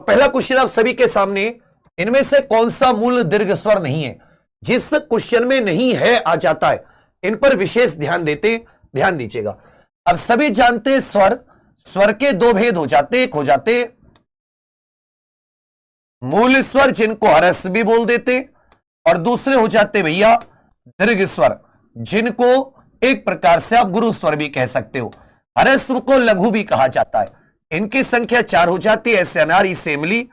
पहला क्वेश्चन आप सभी के सामने, इनमें से कौन सा मूल दीर्घ स्वर नहीं है? जिस क्वेश्चन में नहीं है आ जाता है, इन पर विशेष ध्यान दीजिएगा। अब सभी जानते हैं स्वर के दो भेद हो जाते, एक हो जाते मूल स्वर जिनको हरस भी बोल देते, और दूसरे हो जाते भैया दीर्घ स्वर जिनको एक प्रकार से आप गुरु स्वर भी कह सकते हो। हरस्व को लघु भी कहा जाता है। इनकी संख्या 4 हो जाती है, ऐसे अनार, ई से इमली,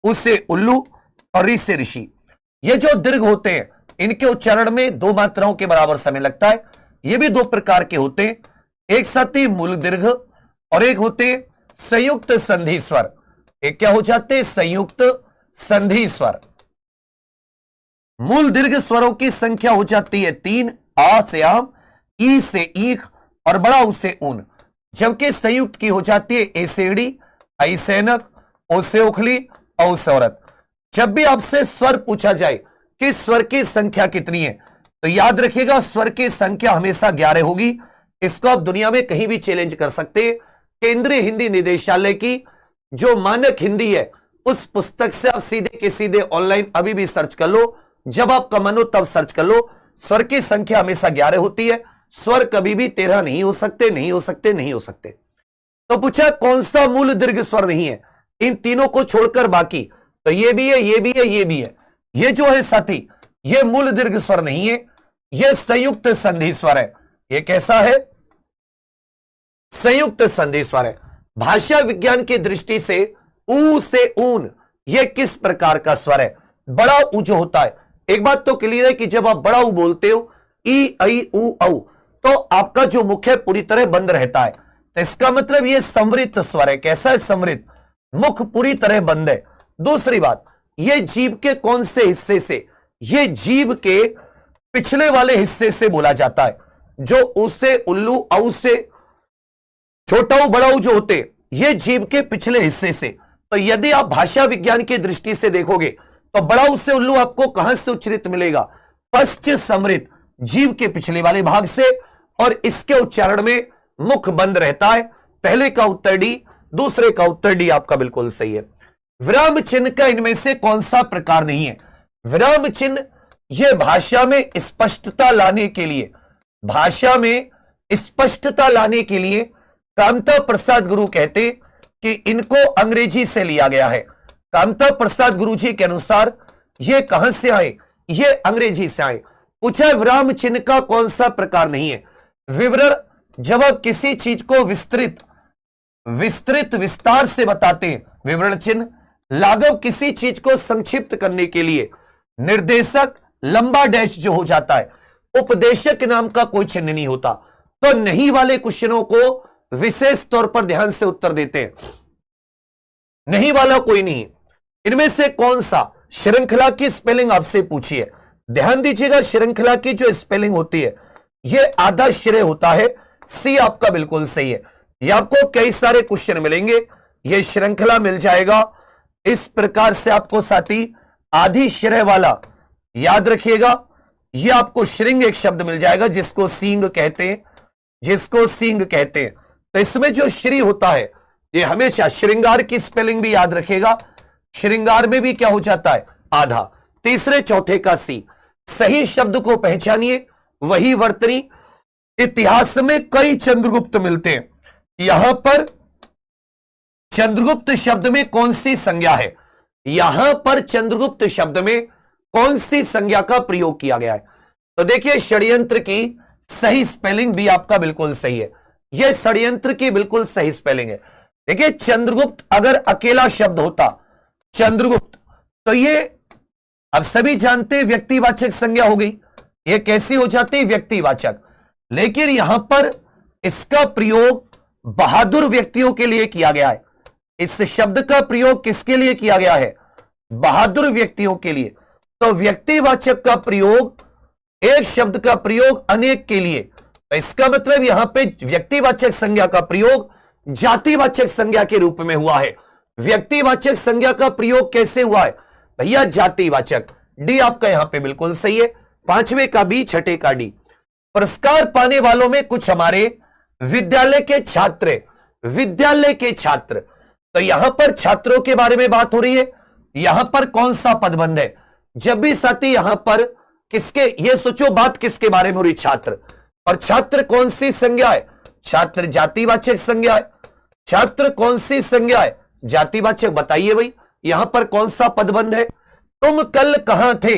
उ से उल्लू और री से ऋषि। ये जो दीर्घ होते हैं इनके उच्चारण में 2 मात्राओं के बराबर समय लगता है। ये भी 2 प्रकार के होते हैं, एक साथी मूल दीर्घ और एक होते संयुक्त संधि स्वर। एक क्या हो जाते? संयुक्त संधि स्वर। मूल दीर्घ स्वरों की संख्या हो जाती है 3, आ से आम, ई से ईख और बड़ा उ से ऊन। जबकि संयुक्त की हो जाती है ए से एड़ी, आई से ऐनक, ओ से ओखली, औ से औरत। जब भी आपसे स्वर पूछा जाए कि स्वर की संख्या कितनी है, तो याद रखिएगा स्वर की संख्या हमेशा 11 होगी। इसको आप दुनिया में कहीं भी चैलेंज कर सकते हैं। केंद्रीय हिंदी निदेशालय की जो मानक हिंदी है उस पुस्तक से आप सीधे के सीधे ऑनलाइन अभी भी सर्च कर लो, जब आपका मन हो तब सर्च कर लो। स्वर की संख्या हमेशा 11 होती है, स्वर कभी भी 13 नहीं हो सकते, नहीं हो सकते, नहीं हो सकते। तो पूछा कौन सा मूल दीर्घ स्वर नहीं है? इन तीनों को छोड़कर बाकी, तो ये भी है, ये भी है, ये भी है। ये जो है साथी, ये मूल दीर्घ स्वर नहीं है, ये संयुक्त संधि स्वर है। ये कैसा है? संयुक्त संधि स्वर है। भाषा विज्ञान की दृष्टि से ऊ से ऊन ये किस प्रकार का स्वर है? बड़ा ऊ जो होता है, एक बात तो क्लियर है कि जब आप बड़ा ऊ बोलते हो ई आई ऊ औ, तो आपका जो मुख है पूरी तरह बंद रहता है, तो इसका मतलब ये संवृत स्वर है। कैसा है? संवृत, मुख पूरी तरह बंद है। दूसरी बात, ये जीभ के कौन से हिस्से से? ये जीभ के पिछले वाले हिस्से से बोला जाता है। जो उ से उल्लू, औ से छोटा ऊ, बड़ा ऊ जो होते, ये जीभ के पिछले हिस्से से। तो यदि आप भाषा विज्ञान की दृष्टि से देखोगे तो बड़ा ऊ से उल्लू आपको कहां से उच्चरित मिलेगा? पश्च समृत, जीभ के पिछले वाले भाग से, और इसके उच्चारण में मुख बंद रहता है। पहले का उत्तर डी, दूसरे का उत्तर डी आपका बिल्कुल सही है। विराम चिन्ह का इनमें से कौन सा प्रकार नहीं है? विराम चिन्ह यह भाषा में स्पष्टता लाने के लिए, भाषा में स्पष्टता लाने के लिए कामता प्रसाद गुरु कहते कि इनको अंग्रेजी से लिया गया है। कामता प्रसाद गुरु जी के अनुसार ये कहां से आए? ये अंग्रेजी से आए। पूछा विराम चिन्ह का कौन सा प्रकार नहीं है? विवरण, जब आप किसी चीज को विस्तार से बताते हैं, विवरण चिन्ह। लाघव, किसी चीज को संक्षिप्त करने के लिए। निर्देशक, लंबा डैश जो हो जाता है। उपदेशक नाम का कोई चिन्ह नहीं होता। तो नहीं वाले क्वेश्चनों को विशेष तौर पर ध्यान से उत्तर देते हैं। नहीं वाला कोई नहीं। इनमें से कौन सा? श्रृंखला की स्पेलिंग आपसे पूछी है, ध्यान दीजिएगा। श्रृंखला की जो स्पेलिंग होती है यह आधा श्रेय होता है। सी आपका बिल्कुल सही है। यह आपको कई सारे क्वेश्चन मिलेंगे, यह श्रृंखला मिल जाएगा। इस प्रकार से आपको साथी आधी श्रेय वाला याद रखिएगा। यह आपको श्रृंग एक शब्द मिल जाएगा जिसको सींग कहते हैं, जिसको सींग कहते हैं। तो इसमें जो श्री होता है ये हमेशा, श्रृंगार की स्पेलिंग भी याद रखेगा, श्रृंगार में भी क्या हो जाता है? आधा। तीसरे चौथे का सी। सही शब्द को पहचानिए, वही वर्तनी। इतिहास में कई चंद्रगुप्त मिलते हैं। यहां पर चंद्रगुप्त शब्द में कौन सी संज्ञा है? यहां पर चंद्रगुप्त शब्द में कौन सी संज्ञा का प्रयोग किया गया है? तो देखिए षड्यंत्र की सही स्पेलिंग भी आपका बिल्कुल सही है। यह षड्यंत्र की बिल्कुल सही स्पेलिंग है। देखिए चंद्रगुप्त अगर अकेला शब्द होता चंद्रगुप्त, तो ये अब सभी जानते हैं व्यक्तिवाचक संज्ञा हो गई। ये कैसी हो जाती? व्यक्तिवाचक। लेकिन यहां पर इसका प्रयोग बहादुर व्यक्तियों के लिए किया गया है। इस शब्द का प्रयोग किसके लिए किया गया है? बहादुर व्यक्तियों के लिए। तो व्यक्तिवाचक का प्रयोग, एक शब्द का प्रयोग अनेक के लिए, तो इसका मतलब यहां पे व्यक्तिवाचक संज्ञा का प्रयोग जातिवाचक संज्ञा के रूप में हुआ है। व्यक्तिवाचक संज्ञा का प्रयोग कैसे हुआ है भैया? जातिवाचक। डी आपका यहां पे बिल्कुल सही है। पांचवें का बी, छठे का डी। पुरस्कार पाने वालों में कुछ हमारे विद्यालय के छात्र तो यहां पर छात्रों के बारे में बात हो रही है। यहां पर कौन सा पदबंध है? जब भी साथी यहां पर किसके, ये सोचो बात किसके बारे में हो रही? छात्र। और छात्र कौन सी संज्ञा है? छात्र जातिवाचक संज्ञा है। छात्र कौन सी संज्ञा है? जातिवाचक। बताइए भाई यहां पर कौन सा पदबंध है? तुम कल कहां थे?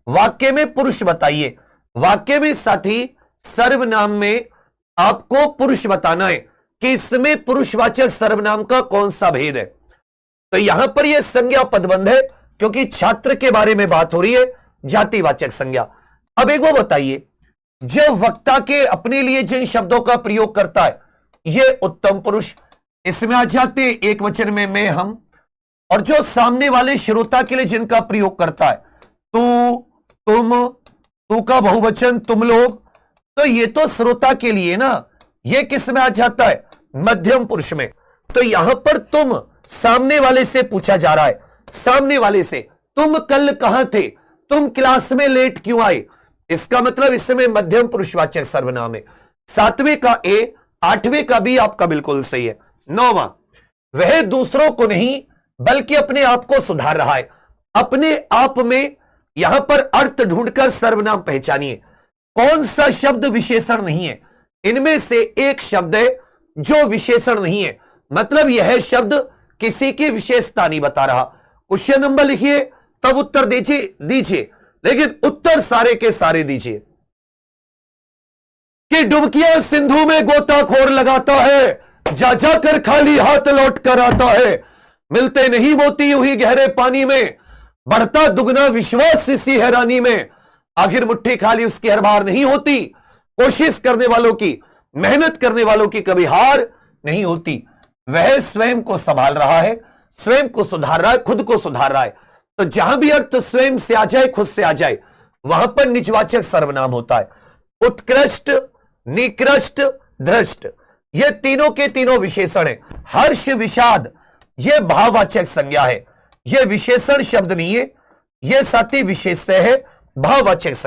वाक्य में पुरुष बताइए। वाक्य में साथी सर्वनाम में आपको पुरुष बताना है कि इसमें पुरुषवाचक सर्वनाम का कौन सा भेद है। तो यहां पर यह संज्ञा पदबंध है क्योंकि छात्र के बारे में बात हो रही है, जातिवाचक संज्ञा। अब एक वो बताइए, जब वक्ता के अपने लिए जिन शब्दों का प्रयोग करता है यह उत्तम पुरुष, इसमें आ जाते एक वचन में मैं हम, और जो सामने वाले श्रोता के लिए जिनका प्रयोग करता है तू तुम, तू का बहुवचन तुम लोग, तो ये तो श्रोता के लिए ना, ये किस में आ जाता है? मध्यम पुरुष में। तो यहां पर तुम सामने वाले से पूछा जा रहा है, सामने वाले से तुम कल कहां थे? तुम क्लास में लेट क्यों आए? इसका मतलब इस समय मध्यम पुरुषवाचक सर्वनाम है। 7वें का ए, 8वें का बी आपका बिल्कुल सही है। 9वां, वह दूसरों को नहीं बल्कि अपने आप को सुधार रहा है। अपने आप में यहां पर अर्थ ढूंढकर सर्वनाम पहचानिए। कौन सा शब्द विशेषण नहीं है? इनमें से एक शब्द है जो विशेषण नहीं है, मतलब यह शब्द किसी की विशेषता नहीं बता रहा। क्वेश्चन नंबर लिखिए तब उत्तर दीजिए, लेकिन उत्तर सारे के सारे दीजिए। कि डुबकियां सिंधु में गोताखोर लगाता है, जा जाकर खाली हाथ लौट कर आता है। मिलते नहीं मोती यूं ही गहरे पानी में, बढ़ता दुगना विश्वास इसी हैरानी में। आखिर मुट्ठी खाली उसकी हर बार नहीं होती, कोशिश करने वालों की, मेहनत करने वालों की कभी हार नहीं होती। वह स्वयं को संभाल रहा है, स्वयं को सुधार रहा है, खुद को सुधार रहा है। तो जहां भी अर्थ स्वयं से आ जाए, खुद से आ जाए, वहां पर निजवाचक सर्वनाम होता है। उत्कृष्ट, निकृष्ट, धृष्ट, ये तीनों के तीनों विशेषण है। हर्ष, विषाद, ये भाववाचक संज्ञा है, ये विशेषण शब्द नहीं है, ये साथी विशेष्य है, भाववाचक संज्ञा।